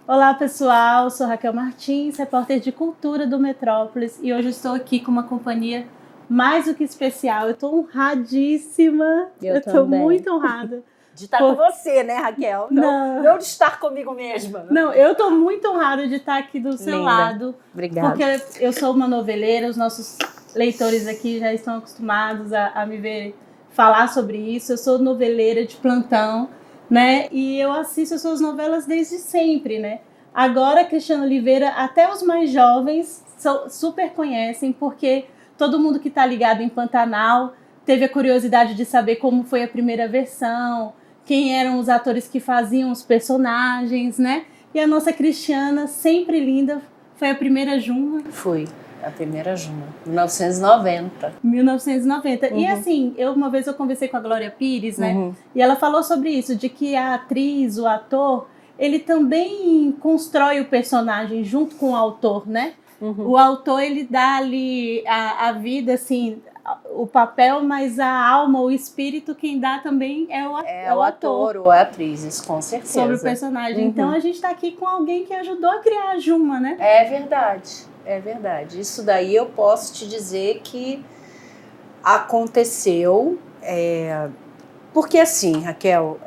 Olá pessoal, sou Raquel Martins, repórter de cultura do Metrópolis e hoje estou aqui com uma companhia mais do que especial. Eu estou honradíssima, eu estou muito honrada. De estar com você, né, Raquel? Não de estar comigo mesma. Não, eu estou muito honrada de estar aqui do seu lado. Obrigada. Porque eu sou uma noveleira, os nossos leitores aqui já estão acostumados a me ver falar sobre isso. Eu sou noveleira de plantão, né? E eu assisto as suas novelas desde sempre, né? Agora, Cristiana Oliveira, até os mais jovens super conhecem, porque todo mundo que está ligado em Pantanal teve a curiosidade de saber como foi a primeira versão, quem eram os atores que faziam os personagens, né? E a nossa Cristiana, sempre linda, foi a primeira Juma. Foi a primeira Juma, 1990. 1990. E assim, uma vez eu conversei com a Glória Pires, né? E ela falou sobre isso, de que a atriz, o ator, ele também constrói o personagem junto com o autor, né? O autor, ele dá ali a vida, assim, o papel, mas a alma, o espírito, quem dá também é o ator ou a atriz, isso com certeza. Sobre o personagem. Então a gente está aqui com alguém que ajudou a criar a Juma, né? É verdade. Isso daí eu posso te dizer que aconteceu, porque assim, Raquel,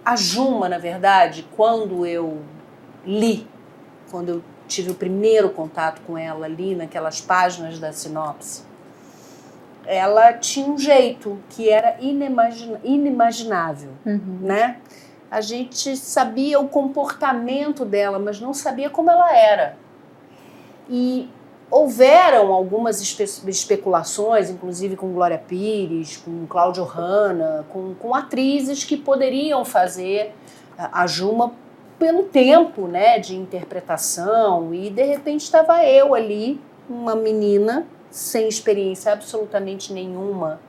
a Juma, na verdade, quando eu tive o primeiro contato com ela ali, naquelas páginas da sinopse, ela tinha um jeito que era inimaginável, né? A gente sabia o comportamento dela, mas não sabia como ela era. E houveram algumas especulações, inclusive com Glória Pires, com Cláudio Hanna, com atrizes que poderiam fazer a Juma pelo tempo, né, de interpretação, e de repente estava eu ali, uma menina sem experiência absolutamente nenhuma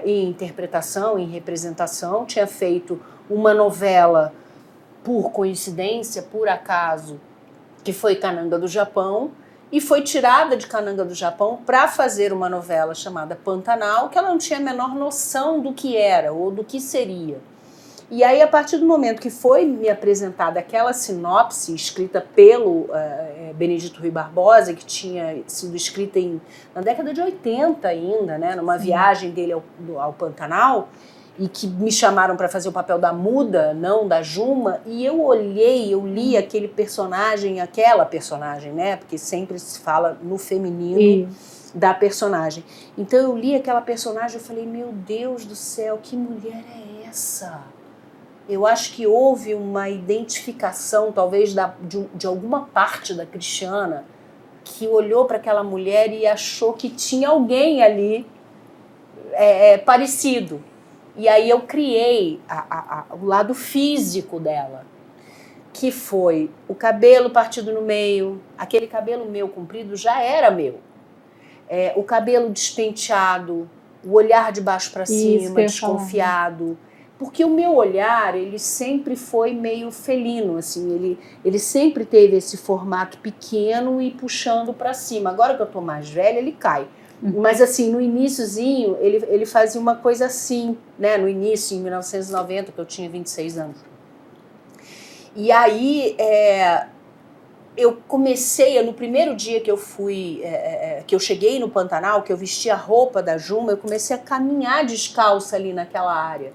em interpretação, em representação, tinha feito uma novela por coincidência, por acaso, que foi Cananga do Japão, e foi tirada de Cananga do Japão para fazer uma novela chamada Pantanal, que ela não tinha a menor noção do que era ou do que seria. E aí, a partir do momento que foi me apresentada aquela sinopse escrita pelo Benedito Rui Barbosa, que tinha sido escrita na década de 80 ainda, né, numa viagem dele ao Pantanal, e que me chamaram para fazer o papel da muda, não da Juma, e eu li aquele personagem, aquela personagem, né, porque sempre se fala no feminino da personagem. Então eu li aquela personagem e falei, meu Deus do céu, que mulher é essa? Eu acho que houve uma identificação, talvez, de alguma parte da Cristiana, que olhou para aquela mulher e achou que tinha alguém ali parecido. E aí eu criei o lado físico dela, que foi o cabelo partido no meio. Aquele cabelo meu comprido já era meu. O cabelo despenteado, o olhar de baixo para cima, desconfiado. Porque o meu olhar, ele sempre foi meio felino, assim, ele sempre teve esse formato pequeno e puxando para cima. Agora que eu tô mais velha, ele cai. Mas assim, no iniciozinho, ele fazia uma coisa assim, né? No início, em 1990, que eu tinha 26 anos. E aí, eu comecei, no primeiro dia que eu fui, que eu cheguei no Pantanal, que eu vesti a roupa da Juma, eu comecei a caminhar descalça ali naquela área.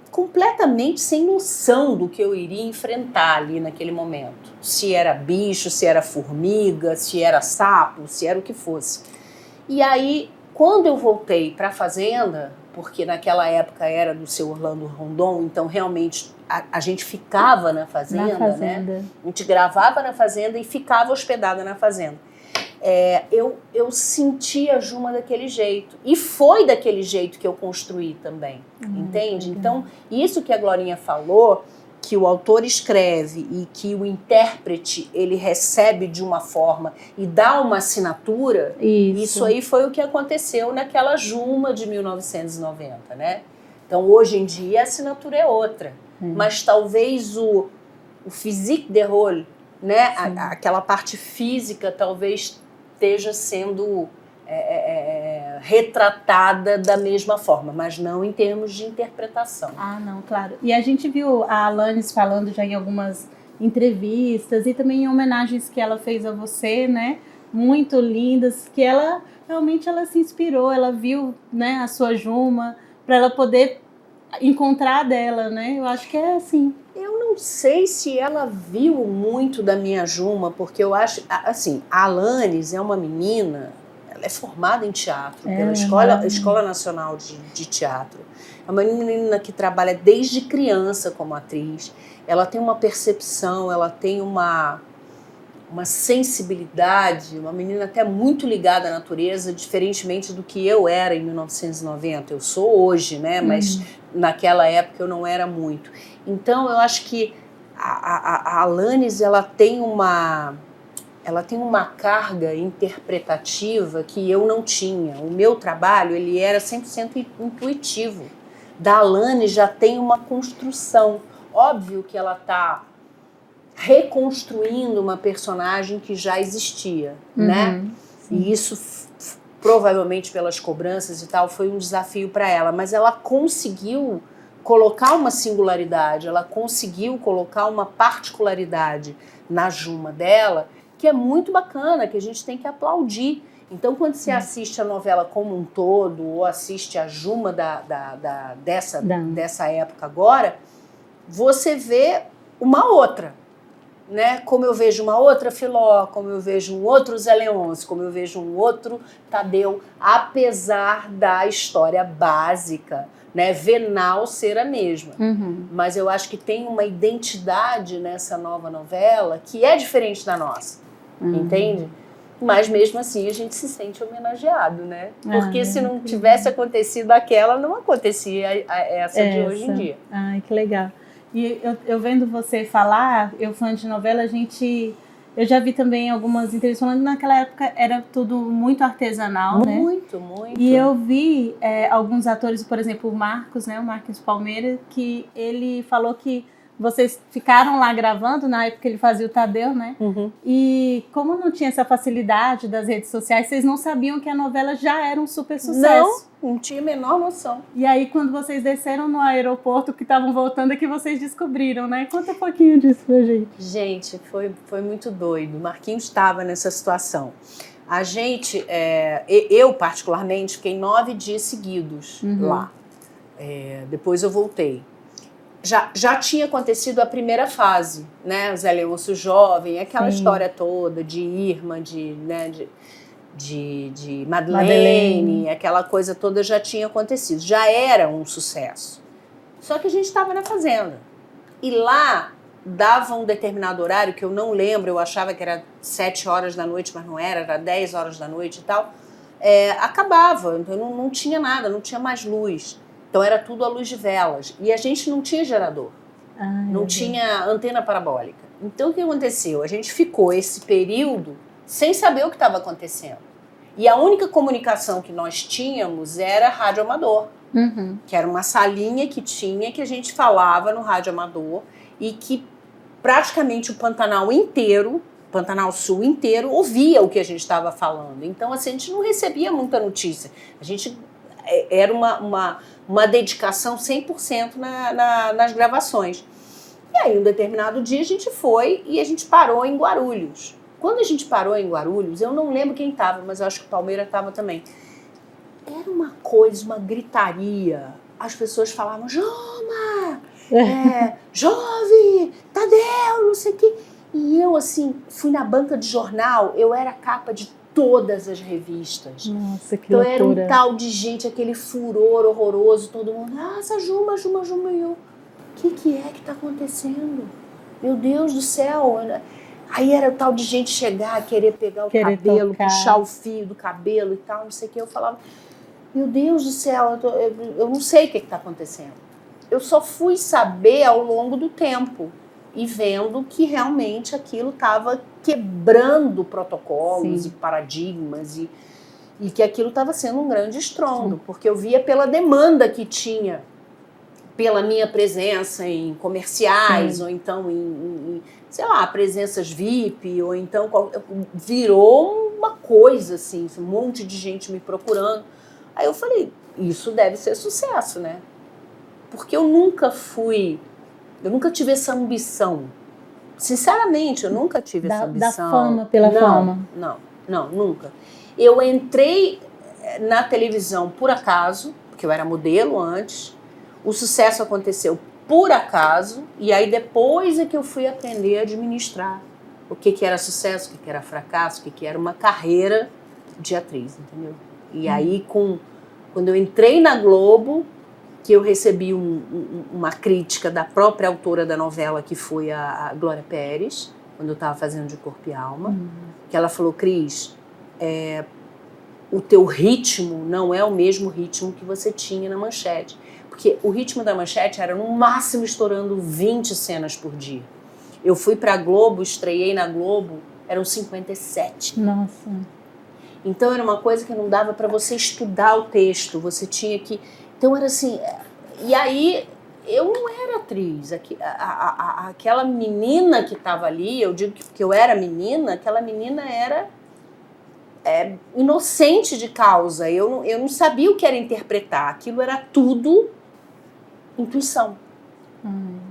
Completamente sem noção do que eu iria enfrentar ali naquele momento. Se era bicho, se era formiga, se era sapo, se era o que fosse. E aí, quando eu voltei para a fazenda, porque naquela época era do seu Orlando Rondon, então realmente a gente ficava na fazenda, né? A gente gravava na fazenda e ficava hospedada na fazenda. Eu senti a Juma daquele jeito. E foi daquele jeito que eu construí também, entende? Então, isso que a Glorinha falou, que o autor escreve e que o intérprete ele recebe de uma forma e dá uma assinatura, isso aí foi o que aconteceu naquela Juma de 1990, né? Então, hoje em dia, a assinatura é outra. Mas talvez o physique de rôle, né? Aquela parte física, talvez esteja sendo retratada da mesma forma, mas não em termos de interpretação. Ah, não, claro. E a gente viu a Alanis falando já em algumas entrevistas e também em homenagens que ela fez a você, né? Muito lindas, que ela realmente ela se inspirou, ela viu, né, a sua Juma, para ela poder encontrar dela, né? Eu acho que é assim. Eu não sei se ela viu muito da minha Juma, porque eu acho, assim, a Alanis é uma menina, ela é formada em teatro, pela Escola Nacional de Teatro. É uma menina que trabalha desde criança como atriz. Ela tem uma percepção, ela tem uma sensibilidade, uma menina até muito ligada à natureza, diferentemente do que eu era em 1990. Eu sou hoje, né? Mas naquela época eu não era muito. Então eu acho que a Alanis ela tem uma carga interpretativa que eu não tinha. O meu trabalho ele era 100% intuitivo. Da Alanis já tem uma construção. Óbvio que ela está reconstruindo uma personagem que já existia, né? Sim. E isso, provavelmente pelas cobranças e tal, foi um desafio para ela. Mas ela conseguiu colocar uma singularidade, ela conseguiu colocar uma particularidade na Juma dela, que é muito bacana, que a gente tem que aplaudir. Então, quando você assiste a novela como um todo, ou assiste a Juma dessa época agora, você vê uma outra. Né? Como eu vejo uma outra Filó, como eu vejo um outro Zé Leôncio, como eu vejo um outro Tadeu, apesar da história básica, né, venal ser a mesma. Mas eu acho que tem uma identidade nessa nova novela que é diferente da nossa, entende? Mas mesmo assim a gente se sente homenageado, né? Porque se não tivesse acontecido aquela, não acontecia essa de hoje em dia. Ai, que legal. E eu vendo você falar, eu fã de novela, eu já vi também algumas entrevistas falando que naquela época era tudo muito artesanal, né? Muito. E eu vi alguns atores, por exemplo, o Marcos, né? O Marcos Palmeira, que ele falou que vocês ficaram lá gravando, na época que ele fazia o Tadeu, né? E como não tinha essa facilidade das redes sociais, vocês não sabiam que a novela já era um super sucesso. Não tinha a menor noção. E aí, quando vocês desceram no aeroporto, que estavam voltando, é que vocês descobriram, né? Conta um pouquinho disso pra gente. Gente, foi muito doido. O Marquinhos estava nessa situação. A gente, eu particularmente, fiquei 9 dias seguidos lá. Depois eu voltei. Já tinha acontecido a primeira fase, né? Zé Leôncio jovem, aquela história toda de Irma, de Madeleine, aquela coisa toda já tinha acontecido. Já era um sucesso. Só que a gente estava na fazenda. E lá dava um determinado horário, que eu não lembro, eu achava que era 7 horas da noite, mas não era 10 horas da noite e tal. Acabava, então não tinha nada, não tinha mais luz. Então era tudo à luz de velas. E a gente não tinha gerador, não tinha antena parabólica. Então o que aconteceu? A gente ficou esse período sem saber o que estava acontecendo. E a única comunicação que nós tínhamos era rádio amador, que era uma salinha que a gente falava no rádio amador e que praticamente o Pantanal inteiro, Pantanal Sul inteiro, ouvia o que a gente estava falando. Então, assim, a gente não recebia muita notícia. A gente era uma dedicação 100% nas gravações. E aí, um determinado dia, a gente foi e a gente parou em Guarulhos. Quando a gente parou em Guarulhos, eu não lembro quem estava, mas eu acho que o Palmeira estava também. Era uma coisa, uma gritaria. As pessoas falavam, Joma, Jove, Tadeu, não sei o quê. E eu, assim, fui na banca de jornal, eu era capa de todas as revistas. Nossa, que então loucura. Era um tal de gente, aquele furor horroroso, todo mundo, nossa, Juma, e eu, o que é que está acontecendo? Meu Deus do céu. Aí era o tal de gente chegar, querer pegar o cabelo, puxar o fio do cabelo e tal, não sei o que. Eu falava, meu Deus do céu, eu não sei o que está acontecendo. Eu só fui saber ao longo do tempo e vendo que realmente aquilo estava quebrando protocolos e paradigmas e que aquilo estava sendo um grande estrondo, porque eu via pela demanda que tinha, pela minha presença em comerciais, ou então em sei lá, presenças VIP, ou então virou uma coisa, assim, um monte de gente me procurando. Aí eu falei, isso deve ser sucesso, né? Porque eu nunca tive essa ambição. Sinceramente, eu nunca tive essa ambição. Da fama pela fama. Não, nunca. Eu entrei na televisão por acaso, porque eu era modelo antes. O sucesso aconteceu por acaso, e aí depois é que eu fui aprender a administrar o que era sucesso, o que era fracasso, o que era uma carreira de atriz, entendeu? E aí, quando eu entrei na Globo, que eu recebi uma crítica da própria autora da novela, que foi a Glória Pérez, quando eu estava fazendo De Corpo e Alma, que ela falou, Cris, o teu ritmo não é o mesmo ritmo que você tinha na Manchete. Porque o ritmo da Manchete era no máximo estourando 20 cenas por dia. Eu fui pra Globo, estreiei na Globo, eram 57. Nossa. Então era uma coisa que não dava para você estudar o texto, você tinha que... Então era assim... E aí eu não era atriz. Aquela menina que estava ali, eu digo que eu era menina, aquela menina era inocente de causa. Eu não sabia o que era interpretar. Aquilo era tudo intuição.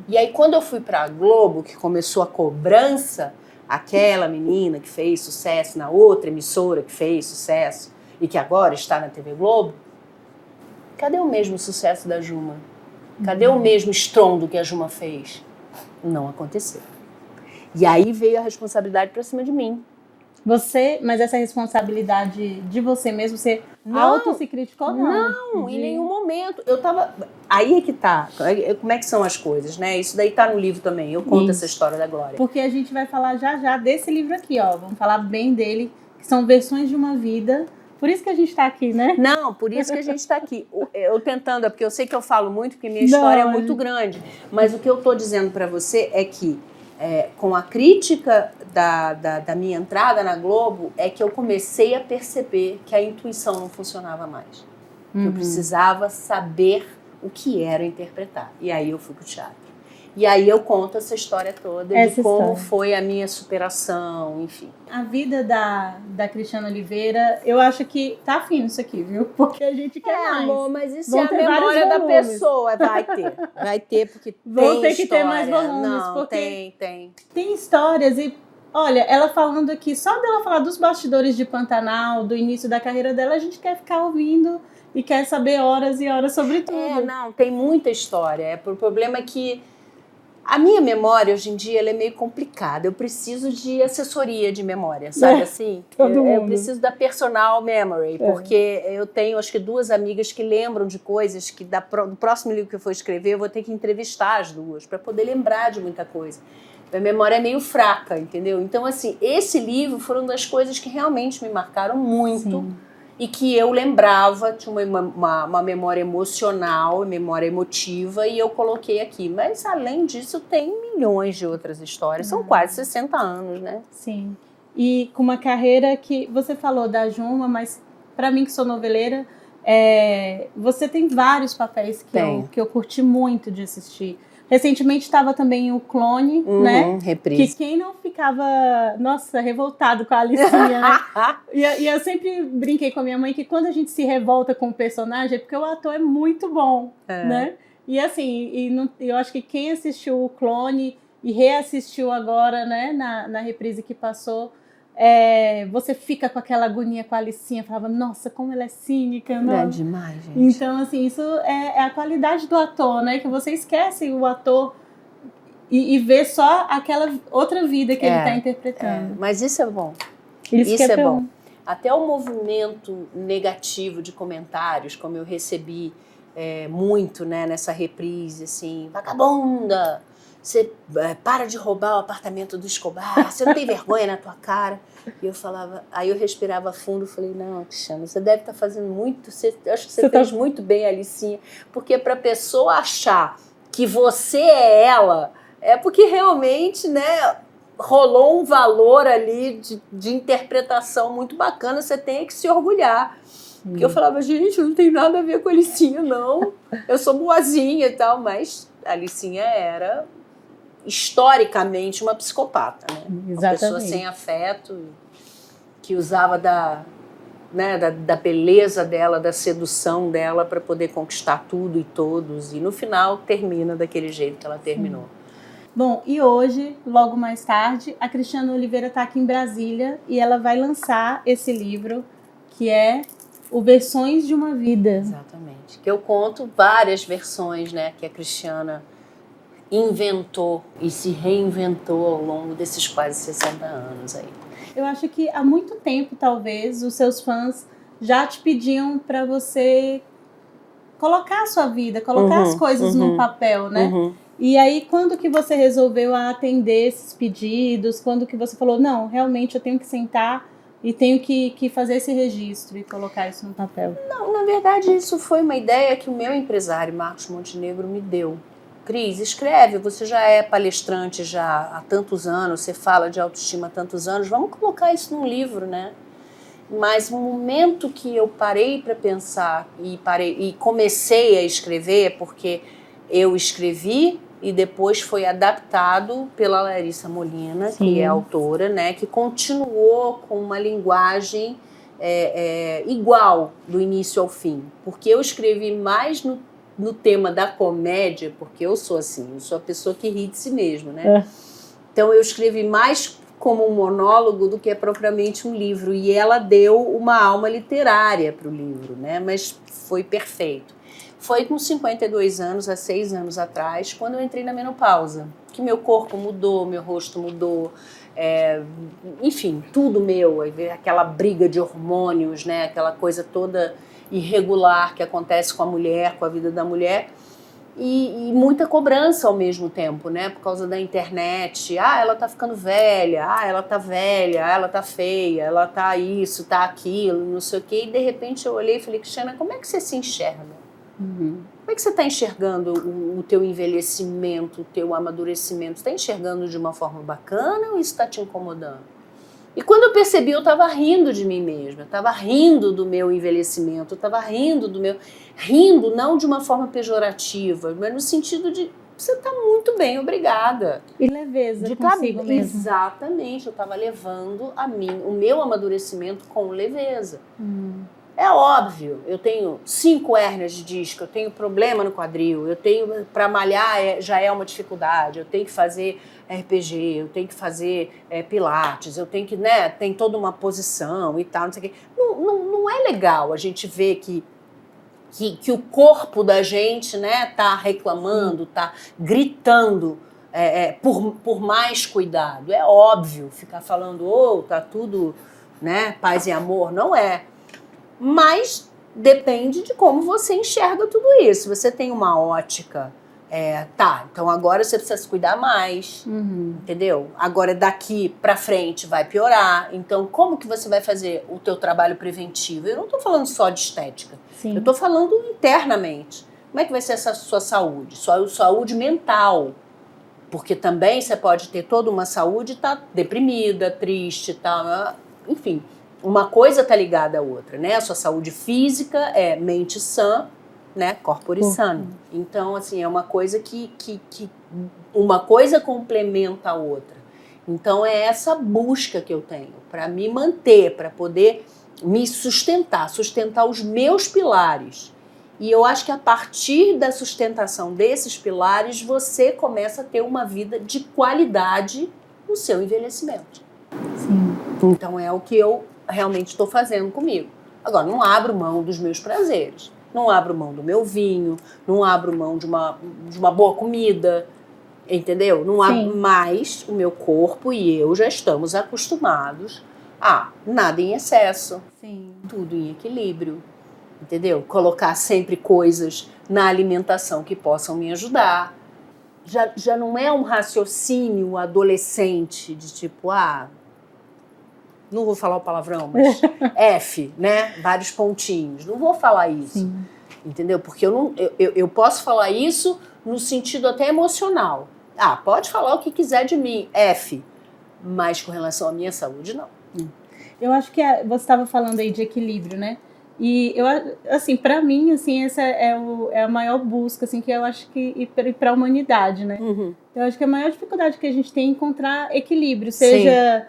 E aí quando eu fui para a Globo, que começou a cobrança, aquela menina que fez sucesso na outra emissora que fez sucesso e que agora está na TV Globo, cadê o mesmo sucesso da Juma? Cadê o mesmo estrondo que a Juma fez? Não aconteceu. E aí veio a responsabilidade para cima de mim. Mas essa responsabilidade de você mesmo, você auto se criticou? Não, em nenhum momento. Eu tava... Aí é que tá. Como é que são as coisas, né? Isso daí tá no livro também. Eu conto essa história da Glória. Porque a gente vai falar já desse livro aqui, ó. Vamos falar bem dele, que são versões de uma vida. Por isso que a gente tá aqui, né? Não, por isso que a gente tá aqui. Eu tentando, porque eu sei que eu falo muito, porque minha história é muito grande. Mas o que eu tô dizendo pra você é que com a crítica da minha entrada na Globo, é que eu comecei a perceber que a intuição não funcionava mais. Que eu precisava saber o que era interpretar. E aí eu fui pro teatro. E aí eu conto essa história toda de como foi a minha superação, enfim. A vida da Cristiana Oliveira, eu acho que tá fino isso aqui, viu? Porque a gente quer mais. Amor, mas isso é a memória da pessoa. Vai ter, porque vão ter que história. ter mais volumes. Não, porque tem. Tem histórias e... Olha, ela falando aqui, só dela falar dos bastidores de Pantanal, do início da carreira dela, a gente quer ficar ouvindo e quer saber horas e horas sobre tudo. Não, tem muita história. O problema é que a minha memória, hoje em dia, ela é meio complicada. Eu preciso de assessoria de memória, sabe assim? Eu preciso da personal memory, porque eu tenho, acho que 2 amigas que lembram de coisas que do próximo livro que eu for escrever, eu vou ter que entrevistar as 2 para poder lembrar de muita coisa. Minha memória é meio fraca, entendeu? Então, assim, esse livro foi uma das coisas que realmente me marcaram muito. Sim. E que eu lembrava, tinha uma memória emocional, memória emotiva, e eu coloquei aqui. Mas, além disso, tem milhões de outras histórias. São quase 60 anos, né? Sim. E com uma carreira que... Você falou da Juma, mas para mim, que sou noveleira, você tem vários papéis que eu curti muito de assistir. Recentemente estava também o Clone, né? Reprise. Que quem não ficava, nossa, revoltado com a Alicinha, né? E eu sempre brinquei com a minha mãe que quando a gente se revolta com o personagem é porque o ator é muito bom, né? E assim, eu acho que quem assistiu o Clone e reassistiu agora, né, na reprise que passou, você fica com aquela agonia com a Alicinha, falava, nossa, como ela é cínica. Não é demais, gente. Então, assim, isso é a qualidade do ator, né? Que você esquece o ator e vê só aquela outra vida que ele está interpretando. Mas isso é bom. Isso é bom. Até o movimento negativo de comentários, como eu recebi muito, né, nessa reprise, assim, vagabunda, você para de roubar o apartamento do Escobar, você não tem vergonha na tua cara. E eu falava, aí eu respirava fundo e falei, não, Cristiano, você deve estar fazendo muito, eu acho que você fez muito bem, Alicinha, porque para a pessoa achar que você é ela, é porque realmente, né, rolou um valor ali de interpretação muito bacana, você tem que se orgulhar. Porque eu falava, gente, não tem nada a ver com a Alicinha, não, eu sou boazinha e tal, mas a Alicinha era... historicamente uma psicopata, né? Exatamente. Uma pessoa sem afeto. que usava da beleza dela, da sedução dela para poder conquistar tudo e todos. E no final termina daquele jeito que ela terminou. Bom, e hoje, logo mais tarde, a Cristiana Oliveira está aqui em Brasília e ela vai lançar esse livro que é o Versões de uma Vida. Exatamente. Que eu conto várias versões, né, que a Cristiana inventou e se reinventou ao longo desses quase 60 anos aí. Eu acho que há muito tempo, talvez, os seus fãs já te pediam para você colocar a sua vida, colocar as coisas num papel, né? E aí, quando que você resolveu atender esses pedidos? Quando que você falou, não, realmente eu tenho que sentar e tenho que fazer esse registro e colocar isso no papel? Não, na verdade, isso foi uma ideia que o meu empresário, Marcos Montenegro, me deu. Cris, escreve, você já é palestrante já há tantos anos, você fala de autoestima há tantos anos, vamos colocar isso num livro, né? Mas no momento que eu parei para pensar e comecei a escrever, porque eu escrevi e depois foi adaptado pela Larissa Molina, que é autora, né? Que continuou com uma linguagem igual do início ao fim, porque eu escrevi mais no tema da comédia, porque eu sou assim, eu sou a pessoa que ri de si mesma, né? Então eu escrevi mais como um monólogo do que propriamente um livro, e ela deu uma alma literária para o livro, né? Mas foi perfeito. Foi com 52 anos, há 6 anos atrás, quando eu entrei na menopausa, que meu corpo mudou, meu rosto mudou, enfim, tudo meu, aquela briga de hormônios, né? Aquela coisa toda irregular que acontece com a mulher, com a vida da mulher, e muita cobrança ao mesmo tempo, né? Por causa da internet. Ela tá ficando velha, ela tá velha, ela tá feia, ela tá isso, tá aquilo, não sei o quê. E de repente eu olhei e falei, Cristiana, como é que você se enxerga? Como é que você está enxergando o teu envelhecimento, o teu amadurecimento? Você está enxergando de uma forma bacana ou isso está te incomodando? E quando eu percebi, eu estava rindo de mim mesma, eu estava rindo do meu envelhecimento, eu estava rindo do meu... Rindo não de uma forma pejorativa, mas no sentido de você está muito bem, obrigada. E leveza consigo mesmo. Exatamente, eu estava levando o meu amadurecimento com leveza. É óbvio, eu tenho 5 hérnias de disco, eu tenho problema no quadril, eu tenho, para malhar já é uma dificuldade, eu tenho que fazer RPG, eu tenho que fazer pilates, eu tenho que, né, tem toda uma posição e tal, não sei o quê. Não é legal a gente ver que o corpo da gente, né, tá reclamando, tá gritando por mais cuidado. É óbvio, ficar falando, tá tudo, né, paz e amor, não é. Mas depende de como você enxerga tudo isso. Você tem uma ótica, então agora você precisa se cuidar mais, entendeu? Agora daqui pra frente vai piorar. Então como que você vai fazer o teu trabalho preventivo? Eu não tô falando só de estética. Sim. Eu tô falando internamente. Como é que vai ser essa sua saúde? Sua saúde mental. Porque também você pode ter toda uma saúde e tá deprimida, triste e tal. Enfim. Uma coisa está ligada à outra, né? A sua saúde física é mente sã, né? Corpore sano. Então, assim, é uma coisa que uma coisa complementa a outra. Então, é essa busca que eu tenho para me manter, para poder me sustentar os meus pilares. E eu acho que a partir da sustentação desses pilares, você começa a ter uma vida de qualidade no seu envelhecimento. Sim. Então, é o que eu realmente estou fazendo comigo. Agora, não abro mão dos meus prazeres, não abro mão do meu vinho, não abro mão de uma boa comida, entendeu? Não abro mais. O meu corpo e eu já estamos acostumados a nada em excesso, tudo em equilíbrio, entendeu? Colocar sempre coisas na alimentação que possam me ajudar. Já não é um raciocínio adolescente de tipo, não vou falar o palavrão, mas F, né? Vários pontinhos. Não vou falar isso, entendeu? Porque eu posso falar isso no sentido até emocional. Pode falar o que quiser de mim, F, mas com relação à minha saúde, não. Eu acho que você estava falando aí de equilíbrio, né? E eu, assim, para mim, assim, essa é a maior busca, assim, que eu acho que para a humanidade, né? Eu acho que a maior dificuldade que a gente tem é encontrar equilíbrio, seja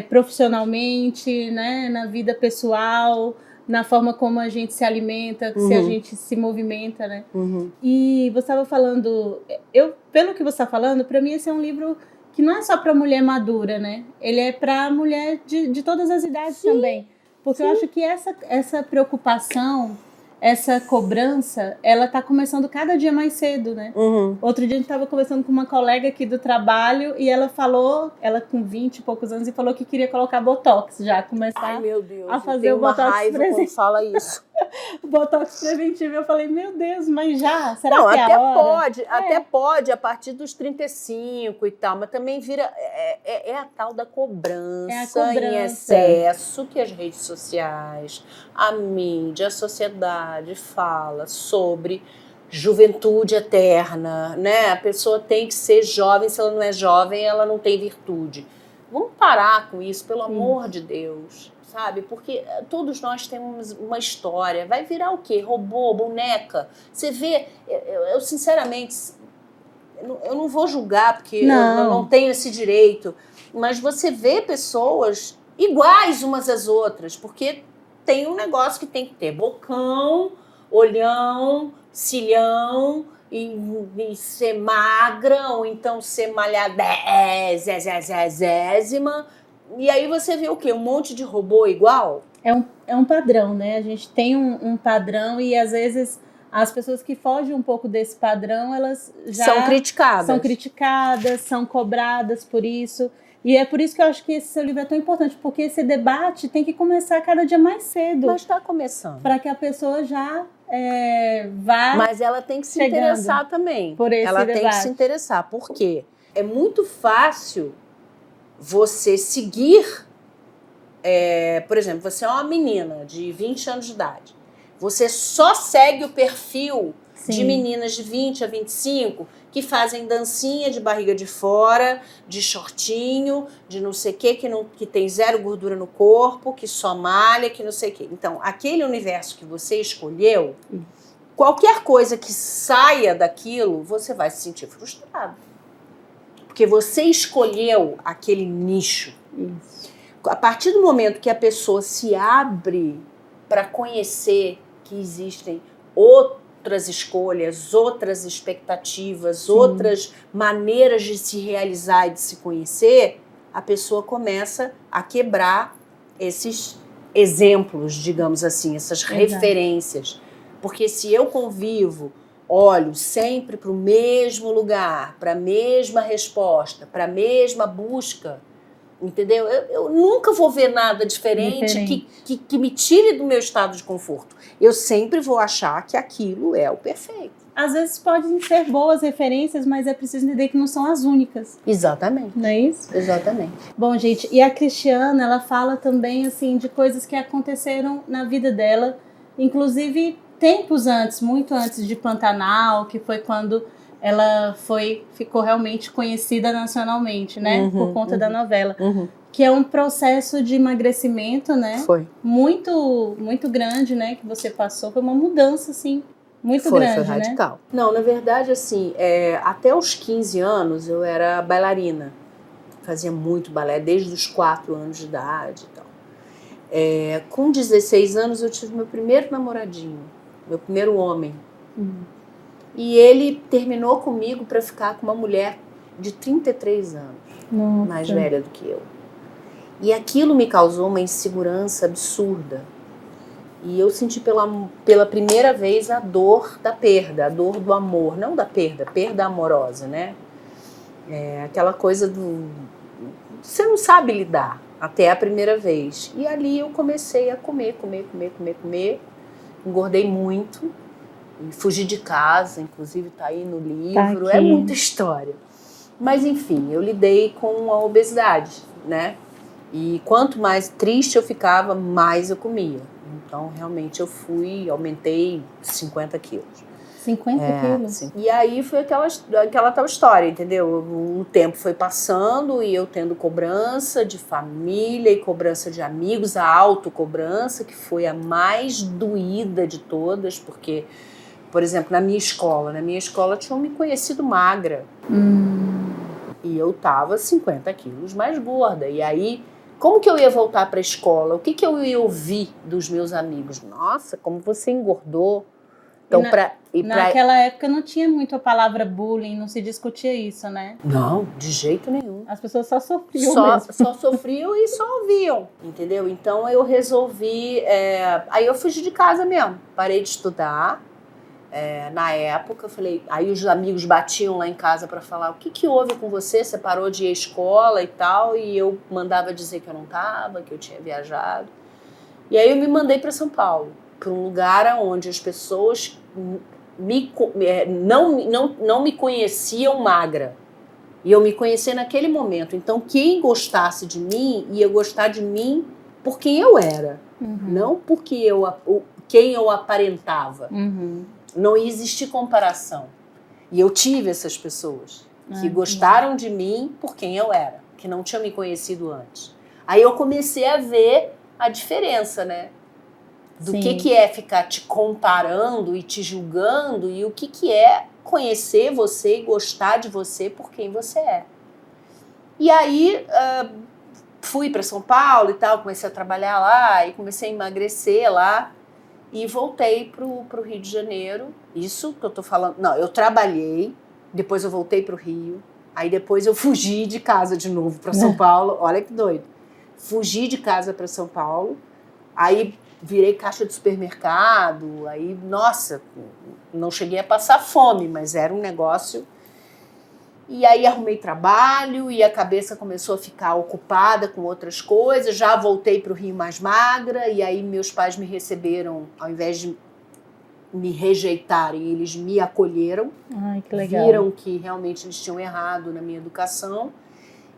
profissionalmente, né, na vida pessoal, na forma como a gente se alimenta, se a gente se movimenta, né? E você estava falando, pelo que você está falando, para mim esse é um livro que não é só para mulher madura, né? Ele é para mulher de todas as idades também. Porque eu acho que essa preocupação, essa cobrança, ela tá começando cada dia mais cedo, né? Outro dia a gente estava conversando com uma colega aqui do trabalho e ela com 20 e poucos anos, e falou que queria colocar Botox já, começar a fazer o Botox preventivo. Quando fala isso. O Botox preventivo, eu falei, meu Deus, mas já? Será não, que é até a hora? Pode, até pode a partir dos 35 e tal, mas também vira, a tal da cobrança em excesso que as redes sociais, a mídia, a sociedade fala sobre juventude eterna, né? A pessoa tem que ser jovem, se ela não é jovem, ela não tem virtude. Vamos parar com isso, pelo amor de Deus. Sabe? Porque todos nós temos uma história. Vai virar o quê? Robô, boneca? Você vê, eu sinceramente, eu não vou julgar, porque eu não tenho esse direito, mas você vê pessoas iguais umas às outras, porque tem um negócio que tem que ter bocão, olhão, cilhão, e ser magra, ou então ser malhadésima. E aí você vê o quê? Um monte de robô igual? É um padrão, né? A gente tem um padrão e às vezes as pessoas que fogem um pouco desse padrão, elas já são criticadas, são cobradas por isso. E é por isso que eu acho que esse seu livro é tão importante, porque esse debate tem que começar cada dia mais cedo. Mas está começando. Para que a pessoa já vá. Mas ela tem que se interessar também. Por esse ela debate. Tem que se interessar. Por quê? É muito fácil você seguir, por exemplo, você é uma menina de 20 anos de idade, você só segue o perfil de meninas de 20 a 25 que fazem dancinha de barriga de fora, de shortinho, de não sei o que tem zero gordura no corpo, que só malha, que não sei o quê. Então, aquele universo que você escolheu, qualquer coisa que saia daquilo, você vai se sentir frustrado. Porque você escolheu aquele nicho. Isso. A partir do momento que a pessoa se abre para conhecer que existem outras escolhas, outras expectativas, outras maneiras de se realizar e de se conhecer, a pessoa começa a quebrar esses exemplos, digamos assim, essas referências. Porque se eu convivo, olho sempre para o mesmo lugar, para a mesma resposta, para a mesma busca, entendeu? Eu nunca vou ver nada diferente. Que me tire do meu estado de conforto. Eu sempre vou achar que aquilo é o perfeito. Às vezes podem ser boas referências, mas é preciso entender que não são as únicas. Exatamente. Não é isso? Exatamente. Bom, gente, e a Cristiana, ela fala também assim de coisas que aconteceram na vida dela, inclusive tempos antes, muito antes de Pantanal, que foi quando ela ficou realmente conhecida nacionalmente, né? Por conta da novela. Que é um processo de emagrecimento, né? Foi. Muito, muito grande, né? Que você passou. Foi uma mudança, assim, muito grande, foi radical. Né? Não, na verdade, assim, até os 15 anos eu era bailarina. Fazia muito balé, desde os 4 anos de idade e tal. Com 16 anos eu tive meu primeiro namoradinho, meu primeiro homem. E ele terminou comigo para ficar com uma mulher de 33 anos, Nossa. Mais velha do que eu. E aquilo me causou uma insegurança absurda. E eu senti pela primeira vez a dor da perda, a dor do amor. Não da perda amorosa, né? Aquela coisa do... Você não sabe lidar até a primeira vez. E ali eu comecei a comer. Engordei muito. Fugi de casa, inclusive tá aí no livro. Tá, é muita história. Mas enfim, eu lidei com a obesidade, né? E quanto mais triste eu ficava, mais eu comia. Então, realmente, aumentei 50 quilos. 50 quilos? Sim. E aí foi aquela tal história, entendeu? O tempo foi passando e eu tendo cobrança de família e cobrança de amigos, a autocobrança, que foi a mais doída de todas, porque, por exemplo, na minha escola tinham me conhecido magra. E eu tava 50 quilos mais gorda. E aí, como que eu ia voltar para a escola? O que que eu ia ouvir dos meus amigos? Nossa, como você engordou. Então, naquela época não tinha muito a palavra bullying, não se discutia isso, né? Não, de jeito nenhum. As pessoas só sofriam mesmo. Só sofriam e só ouviam, entendeu? Então eu resolvi... Aí eu fugi de casa mesmo. Parei de estudar. Na época, eu falei... Aí os amigos batiam lá em casa para falar: o que que houve com você? Você parou de ir à escola e tal? E eu mandava dizer que eu não estava, que eu tinha viajado. E aí eu me mandei para São Paulo, para um lugar onde as pessoas não me conheciam magra. E eu me conheci naquele momento. Então, quem gostasse de mim ia gostar de mim por quem eu era. Não porque quem eu aparentava. Não ia existir comparação. E eu tive essas pessoas que gostaram de mim por quem eu era, que não tinham me conhecido antes. Aí eu comecei a ver a diferença, né? Do que é ficar te comparando e te julgando, e o que é conhecer você e gostar de você por quem você é. E aí fui para São Paulo e tal, comecei a trabalhar lá e comecei a emagrecer lá e voltei pro Rio de Janeiro. Isso que eu tô falando. Não, eu trabalhei, depois eu voltei pro Rio, aí depois eu fugi de casa de novo para São Paulo. Olha que doido. Fugi de casa para São Paulo, aí virei caixa de supermercado, aí, nossa, não cheguei a passar fome, mas era um negócio. E aí arrumei trabalho e a cabeça começou a ficar ocupada com outras coisas, já voltei para o Rio mais magra, e aí meus pais me receberam, ao invés de me rejeitarem, eles me acolheram. Ai, que legal. Viram que realmente eles tinham errado na minha educação.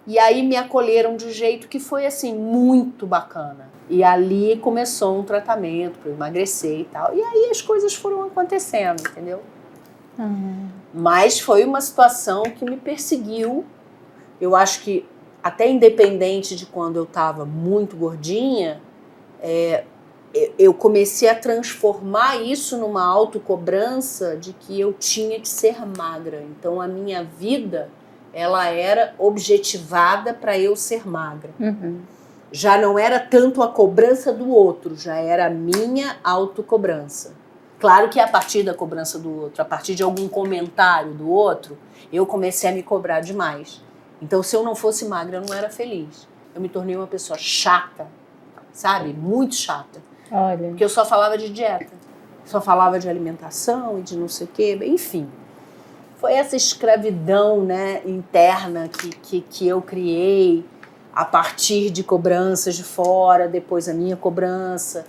E aí me acolheram de um jeito que foi, assim, muito bacana. E ali começou um tratamento para eu emagrecer e tal. E aí as coisas foram acontecendo, entendeu? Mas foi uma situação que me perseguiu. Eu acho que, até independente de quando eu estava muito gordinha, eu comecei a transformar isso numa autocobrança de que eu tinha que ser magra. Então a minha vida, ela era objetivada para eu ser magra. Já não era tanto a cobrança do outro, já era a minha autocobrança. Claro que a partir da cobrança do outro, a partir de algum comentário do outro, eu comecei a me cobrar demais. Então, se eu não fosse magra, eu não era feliz. Eu me tornei uma pessoa chata, sabe? Muito chata. Olha. Porque eu só falava de dieta, só falava de alimentação e de não sei o quê, enfim. Foi essa escravidão, né, interna que eu criei a partir de cobranças de fora, depois a minha cobrança.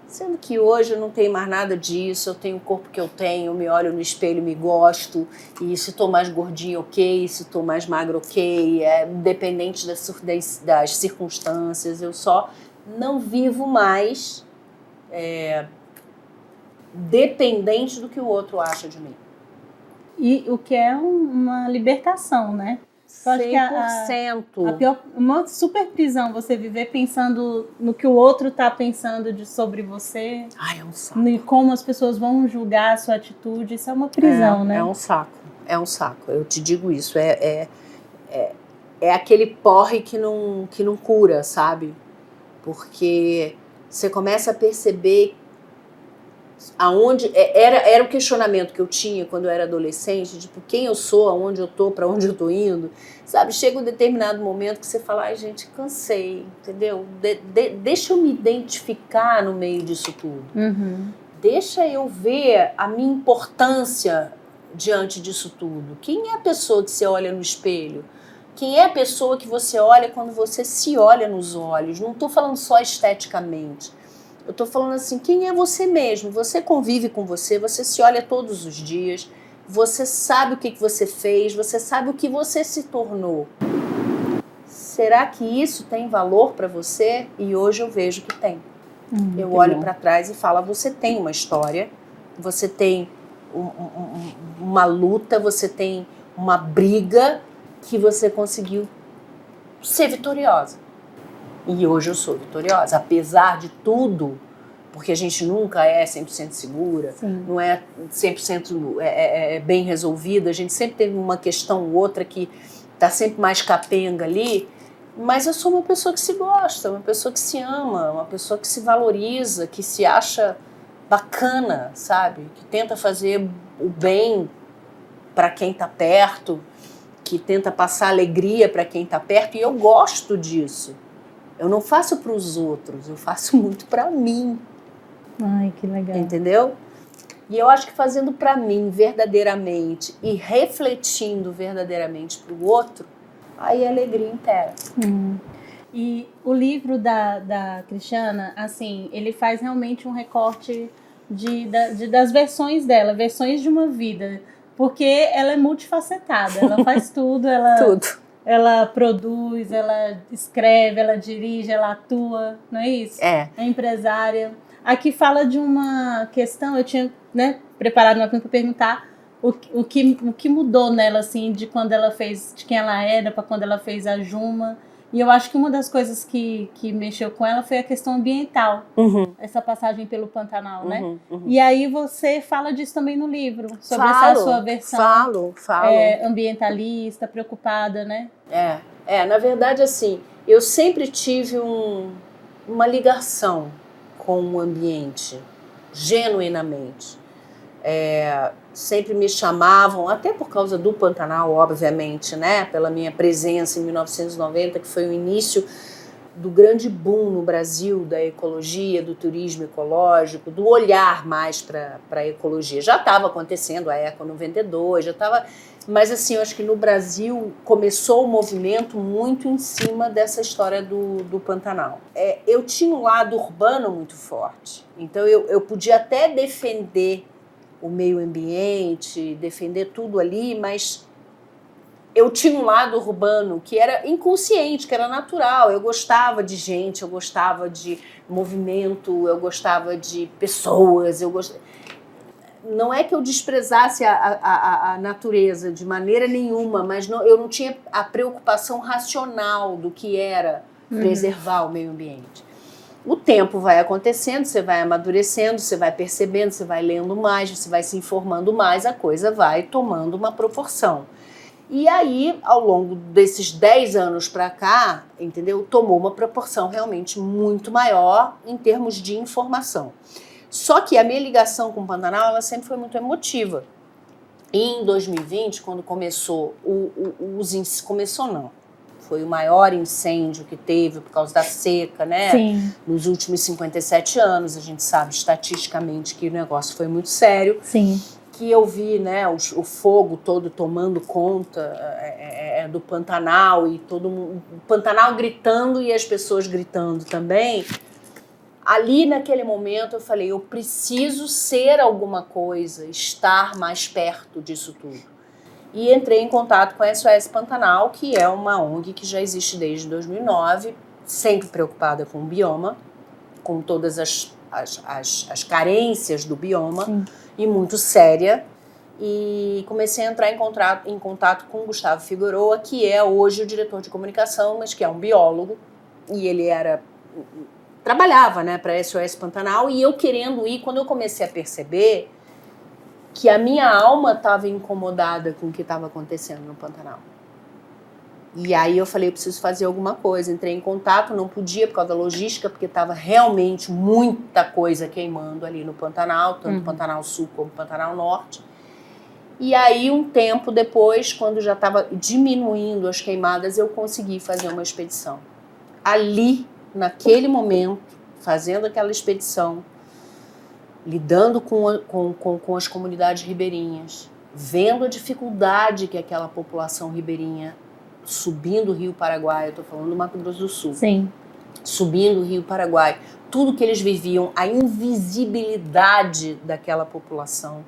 Sendo que hoje eu não tenho mais nada disso, eu tenho o corpo que eu tenho, eu me olho no espelho e me gosto, e se estou mais gordinha, ok, se estou mais magra, ok, independente das circunstâncias, eu só não vivo mais dependente do que o outro acha de mim. E o que é uma libertação, né? Eu acho que 100%. Uma super prisão você viver pensando no que o outro está pensando sobre você. Ai, é um saco. E como as pessoas vão julgar a sua atitude. Isso é uma prisão, né? É um saco. É um saco. Eu te digo isso. É aquele porre que não cura, sabe? Porque você começa a perceber aonde era o questionamento que eu tinha quando eu era adolescente, tipo, quem eu sou, aonde eu tô, para onde eu tô indo, sabe? Chega um determinado momento que você fala: ai, gente, cansei, entendeu? Deixa eu me identificar no meio disso tudo. Deixa eu ver a minha importância diante disso tudo. Quem é a pessoa que você olha no espelho? Quem é a pessoa que você olha quando você se olha nos olhos? Não tô falando só esteticamente. Eu estou falando assim, quem é você mesmo? Você convive com você se olha todos os dias, você sabe o que você fez, você sabe o que você se tornou. Será que isso tem valor para você? E hoje eu vejo que tem. Eu olho para trás e falo: você tem uma história, você tem uma luta, você tem uma briga que você conseguiu ser vitoriosa. E hoje eu sou vitoriosa, apesar de tudo, porque a gente nunca é 100% segura, não é 100% bem resolvida, a gente sempre teve uma questão ou outra que tá sempre mais capenga ali, mas eu sou uma pessoa que se gosta, uma pessoa que se ama, uma pessoa que se valoriza, que se acha bacana, sabe? Que tenta fazer o bem para quem está perto, que tenta passar alegria para quem está perto, e eu gosto disso. Eu não faço para os outros, eu faço muito para mim. Ai, que legal. Entendeu? E eu acho que fazendo para mim verdadeiramente e refletindo verdadeiramente para o outro, aí a alegria inteira. E o livro da Cristiana, assim, ele faz realmente um recorte das versões dela, versões de uma vida, porque ela é multifacetada, ela faz tudo, ela produz, ela escreve, ela dirige, ela atua, não é isso? É empresária. Aqui fala de uma questão, eu tinha, né, preparado uma pergunta para perguntar o que mudou nela, assim, de quando ela fez, de quem ela era para quando ela fez a Juma. E eu acho que uma das coisas que mexeu com ela foi a questão ambiental, essa passagem pelo Pantanal, né? E aí você fala disso também no livro, sobre essa sua versão falo. ambientalista, preocupada, né? Na verdade, assim, eu sempre tive uma ligação com o ambiente, genuinamente. Sempre me chamavam, até por causa do Pantanal, obviamente, né? Pela minha presença em 1990, que foi o início do grande boom no Brasil da ecologia, do turismo ecológico, do olhar mais para a ecologia. Já estava acontecendo a Eco 92, já estava... Mas, assim, eu acho que no Brasil começou o movimento muito em cima dessa história do Pantanal. Eu tinha um lado urbano muito forte, então eu podia até defender o meio ambiente, defender tudo ali, mas eu tinha um lado urbano que era inconsciente, que era natural. Eu gostava de gente, eu gostava de movimento, eu gostava de pessoas, não é que eu desprezasse a natureza de maneira nenhuma, mas eu não tinha a preocupação racional do que era preservar o meio ambiente. O tempo vai acontecendo, você vai amadurecendo, você vai percebendo, você vai lendo mais, você vai se informando mais, a coisa vai tomando uma proporção. E aí, ao longo desses 10 anos para cá, entendeu? Tomou uma proporção realmente muito maior em termos de informação. Só que a minha ligação com o Pantanal, ela sempre foi muito emotiva. E em 2020, quando começou foi o maior incêndio que teve por causa da seca, né? Sim. Nos últimos 57 anos, a gente sabe estatisticamente que o negócio foi muito sério. Sim. Que eu vi, né, o fogo todo tomando conta do Pantanal e todo mundo, o Pantanal gritando e as pessoas gritando também. Ali, naquele momento, eu falei, eu preciso ser alguma coisa, estar mais perto disso tudo. E entrei em contato com a SOS Pantanal, que é uma ONG que já existe desde 2009, sempre preocupada com o bioma, com todas as carências do bioma, Sim. E muito séria. E comecei a entrar em contato com o Gustavo Figueroa, que é hoje o diretor de comunicação, mas que é um biólogo, e ele trabalhava, né, para a SOS Pantanal, e eu querendo ir, quando eu comecei a perceber que a minha alma estava incomodada com o que estava acontecendo no Pantanal. E aí eu falei, eu preciso fazer alguma coisa. Entrei em contato, não podia por causa da logística, porque estava realmente muita coisa queimando ali no Pantanal, tanto Pantanal Sul como Pantanal Norte. E aí, um tempo depois, quando já estava diminuindo as queimadas, eu consegui fazer uma expedição. Ali, naquele momento, fazendo aquela expedição, lidando com as comunidades ribeirinhas, vendo a dificuldade que aquela população ribeirinha, subindo o Rio Paraguai, eu estou falando do Mato Grosso do Sul, Sim. Subindo o Rio Paraguai, tudo que eles viviam, a invisibilidade daquela população,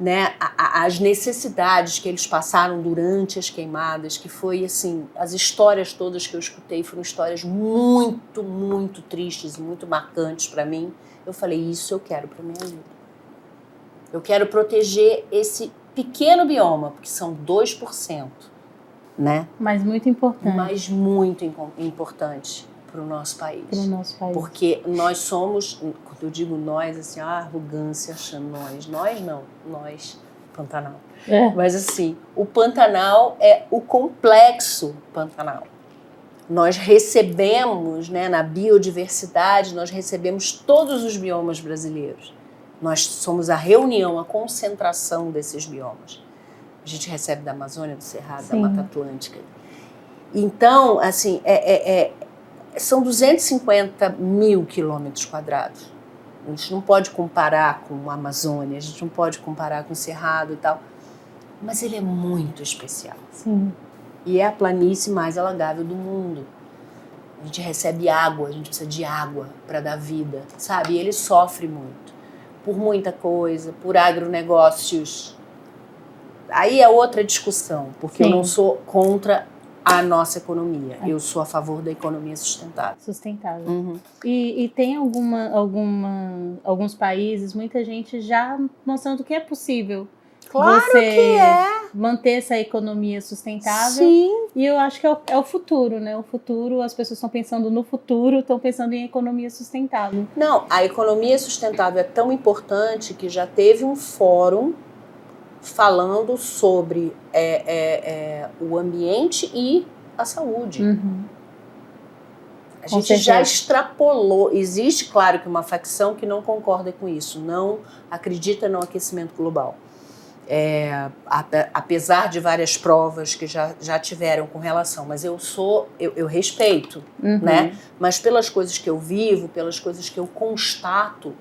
né? As necessidades que eles passaram durante as queimadas, que foi assim, as histórias todas que eu escutei foram histórias muito, muito tristes e muito marcantes para mim. Eu falei, isso eu quero para minha vida. Eu quero proteger esse pequeno bioma, porque são 2%, né? Mas muito importante. Mas muito importante para o nosso país. Para o nosso país. Porque nós somos, quando eu digo nós, assim, a arrogância achando nós não, nós, Pantanal. Mas assim, o Pantanal é o complexo Pantanal. Nós recebemos, né, na biodiversidade, nós recebemos todos os biomas brasileiros. Nós somos a reunião, a concentração desses biomas. A gente recebe da Amazônia, do Cerrado, da Mata Atlântica. Então, assim, são 250 mil quilômetros quadrados. A gente não pode comparar com a Amazônia, a gente não pode comparar com o Cerrado e tal. Mas ele é muito especial. Sim. E é a planície mais alagável do mundo. A gente recebe água, a gente precisa de água para dar vida, sabe? E ele sofre muito. Por muita coisa, por agronegócios. Aí é outra discussão, porque eu não sou contra a nossa economia. Eu sou a favor da economia sustentável. Sustentável. Uhum. E tem alguns países, muita gente já mostrando que é possível. Claro você que é. Manter essa economia sustentável. Sim. E eu acho que é o futuro, né? O futuro, as pessoas estão pensando no futuro, estão pensando em economia sustentável. Não, a economia sustentável é tão importante que já teve um fórum falando sobre o ambiente e a saúde. Uhum. A gente já extrapolou. Existe, claro, que uma facção que não concorda com isso, não acredita no aquecimento global. Apesar de várias provas que já tiveram com relação, mas eu respeito, né? Mas pelas coisas que eu vivo, pelas coisas que eu constato,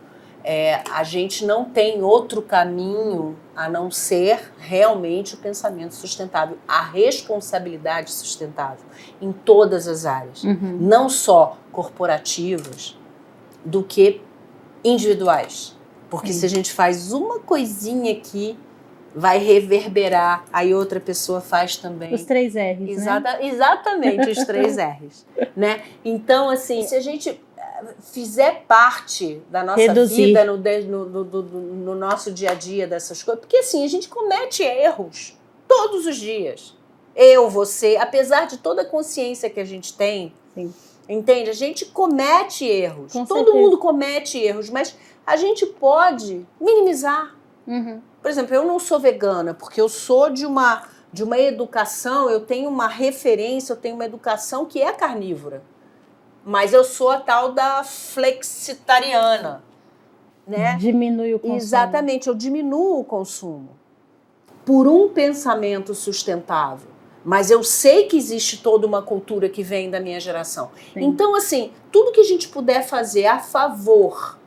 a gente não tem outro caminho a não ser realmente o pensamento sustentável, a responsabilidade sustentável em todas as áreas, não só corporativas, do que individuais. Porque se a gente faz uma coisinha aqui, vai reverberar, aí outra pessoa faz também. Os 3 R's, né? Exatamente, os 3 R's. Né? Então, assim, se a gente fizer parte da nossa vida, no nosso dia a dia dessas coisas, porque assim, a gente comete erros todos os dias. Eu, você, apesar de toda a consciência que a gente tem, entende? A gente comete erros. Todo mundo comete erros, mas a gente pode minimizar. Por exemplo, eu não sou vegana, porque eu sou de uma educação, eu tenho uma referência, eu tenho uma educação que é carnívora. Mas eu sou a tal da flexitariana, né? Diminui o consumo. Exatamente, eu diminuo o consumo por um pensamento sustentável. Mas eu sei que existe toda uma cultura que vem da minha geração. Então, assim, tudo que a gente puder fazer a favor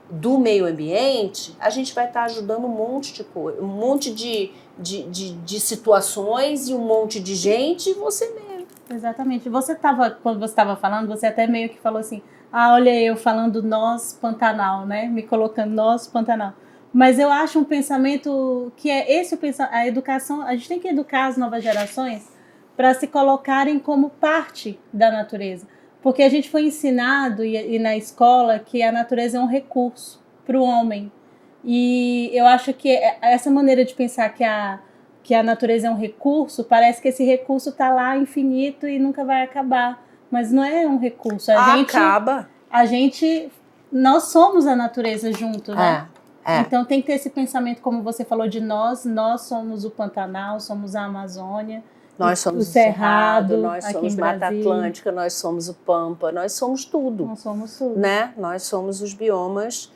do meio ambiente, a gente vai estar ajudando um monte de coisa, um monte de situações e um monte de gente, e você mesmo. Exatamente. Quando você estava falando, você até meio que falou assim, olha eu falando nós Pantanal, né? Me colocando nós Pantanal. Mas eu acho um pensamento que a educação, a gente tem que educar as novas gerações para se colocarem como parte da natureza. Porque a gente foi ensinado e na escola que a natureza é um recurso para o homem. E eu acho que essa maneira de pensar que a natureza é um recurso, parece que esse recurso está lá infinito e nunca vai acabar. Mas não é um recurso. Acaba. Nós somos a natureza junto, né? É. Então tem que ter esse pensamento, como você falou, de nós somos o Pantanal, somos a Amazônia. Nós somos o Cerrado, nós somos Mata Atlântica, nós somos o Pampa, nós somos tudo. Nós somos tudo. Né? Nós somos os biomas,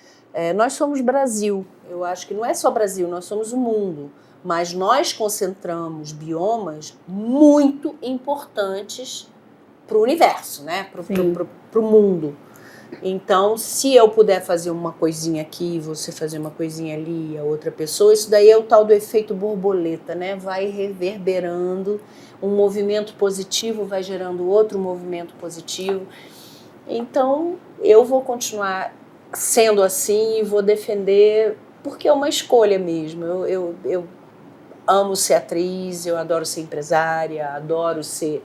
nós somos Brasil. Eu acho que não é só Brasil, nós somos o mundo. Mas nós concentramos biomas muito importantes para o universo, né? Para o mundo. Então, se eu puder fazer uma coisinha aqui, você fazer uma coisinha ali, a outra pessoa, isso daí é o tal do efeito borboleta, né? Vai reverberando, um movimento positivo vai gerando outro movimento positivo. Então, eu vou continuar sendo assim e vou defender, porque é uma escolha mesmo. Eu amo ser atriz, eu adoro ser empresária, adoro ser...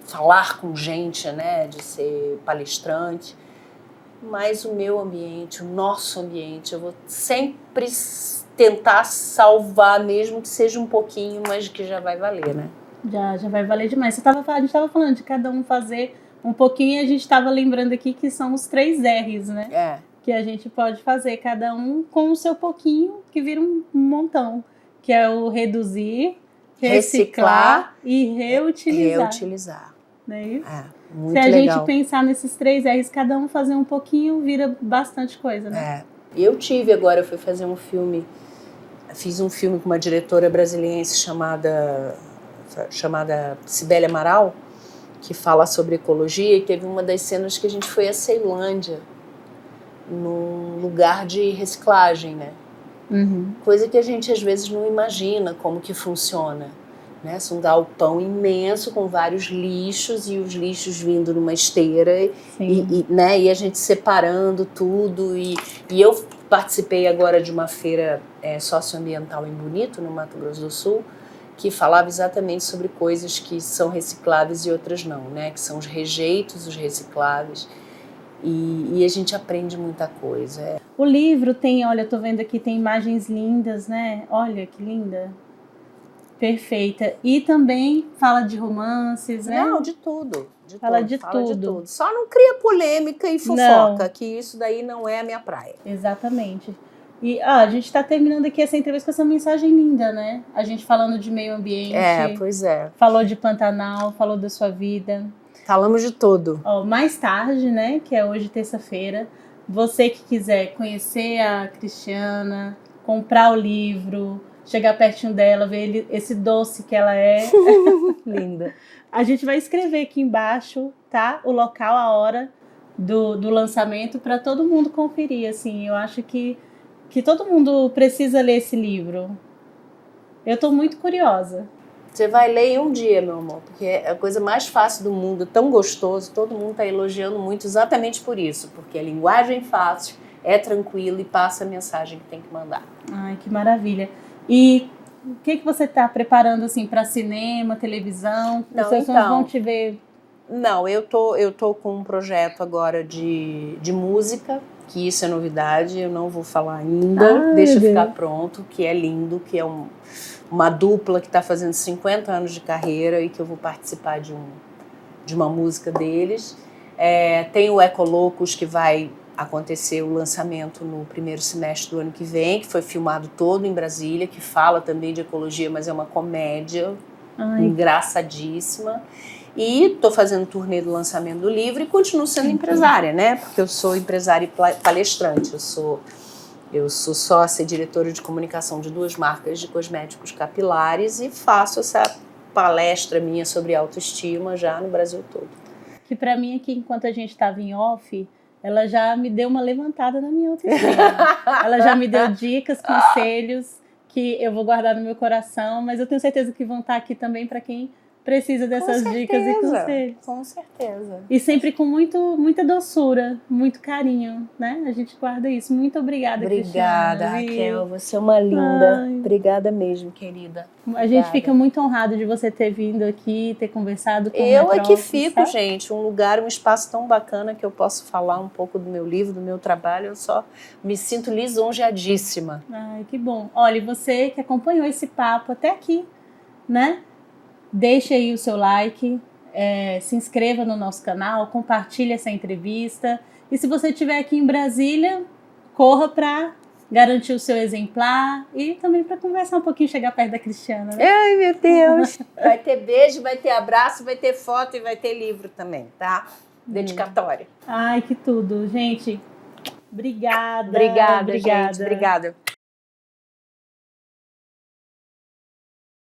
falar com gente, né, de ser palestrante, mas o meu ambiente, o nosso ambiente, eu vou sempre tentar salvar, mesmo que seja um pouquinho, mas que já vai valer, né? Já vai valer demais. A gente estava falando de cada um fazer um pouquinho e a gente estava lembrando aqui que são os 3 R's, né? que a gente pode fazer, cada um com o seu pouquinho, que vira um montão, que é o reduzir, reciclar e reutilizar. Não é isso? Muito Se a legal. gente pensar nesses 3 R's, cada um fazer um pouquinho, vira bastante coisa, né? Eu fui fazer um filme, fiz um filme com uma diretora brasiliense chamada Cibele Amaral, que fala sobre ecologia, e teve uma das cenas que a gente foi à Ceilândia, num lugar de reciclagem, né? Uhum. Coisa que a gente às vezes não imagina como que funciona, né? Um galpão imenso com vários lixos e os lixos vindo numa esteira né? E a gente separando tudo e eu participei agora de uma feira socioambiental em Bonito, no Mato Grosso do Sul, que falava exatamente sobre coisas que são recicláveis e outras não, né? Que são os rejeitos, os recicláveis. E a gente aprende muita coisa. O livro tem, olha, eu tô vendo aqui, tem imagens lindas, né? Olha que linda. Perfeita. E também fala de romances, né? Não, de tudo. Fala de tudo. Só não cria polêmica e fofoca, que isso daí não é a minha praia. Exatamente. E a gente está terminando aqui essa entrevista com essa mensagem linda, né? A gente falando de meio ambiente. Pois é. Falou de Pantanal, falou da sua vida. Falamos de tudo. Mais tarde, né? Que é hoje, terça-feira. Você que quiser conhecer a Cristiana, comprar o livro, chegar pertinho dela, ver esse doce que ela é. Linda. A gente vai escrever aqui embaixo, tá? O local, a hora do lançamento para todo mundo conferir, assim. Eu acho que todo mundo precisa ler esse livro. Eu estou muito curiosa. Você vai ler em um dia, meu amor, porque é a coisa mais fácil do mundo, tão gostoso, todo mundo está elogiando muito exatamente por isso, porque a linguagem fácil, é tranquila e passa a mensagem que tem que mandar. Ai, que maravilha. E o que você está preparando assim para cinema, televisão? As pessoas vão te ver? Não, eu tô com um projeto agora de música, que isso é novidade, eu não vou falar ainda, deixa ficar pronto, que é lindo, que é uma dupla que está fazendo 50 anos de carreira e que eu vou participar de uma música deles. Tem o Ecolocos, que vai acontecer o lançamento no primeiro semestre do ano que vem, que foi filmado todo em Brasília, que fala também de ecologia, mas é uma comédia engraçadíssima. E estou fazendo turnê do lançamento do livro e continuo sendo empresária, né? Porque eu sou empresária e palestrante. Eu sou sócia e diretora de comunicação de 2 marcas de cosméticos capilares e faço essa palestra minha sobre autoestima já no Brasil todo. Que para mim aqui, enquanto a gente estava em off, ela já me deu uma levantada na minha autoestima. Ela já me deu dicas, conselhos que eu vou guardar no meu coração, mas eu tenho certeza que vão estar aqui também para quem precisa dessas dicas e conselhos. Com certeza. E sempre com muita doçura, muito carinho, né? A gente guarda isso. Muito obrigada, Cristiana. Obrigada, Raquel. Você é uma linda. Obrigada mesmo, querida. A gente fica muito honrado de você ter vindo aqui, ter conversado com eu é que fico, gente. Um lugar, um espaço tão bacana que eu posso falar um pouco do meu livro, do meu trabalho. Eu só me sinto lisonjeadíssima. Ai, que bom. Olha, você que acompanhou esse papo até aqui, né? Deixe aí o seu like, se inscreva no nosso canal, compartilhe essa entrevista. E se você estiver aqui em Brasília, corra para garantir o seu exemplar e também para conversar um pouquinho, chegar perto da Cristiana. Né? Ai, meu Deus! Vai ter beijo, vai ter abraço, vai ter foto e vai ter livro também, tá? Dedicatório. Ai, que tudo. Gente, obrigada. Obrigada, gente. Obrigada.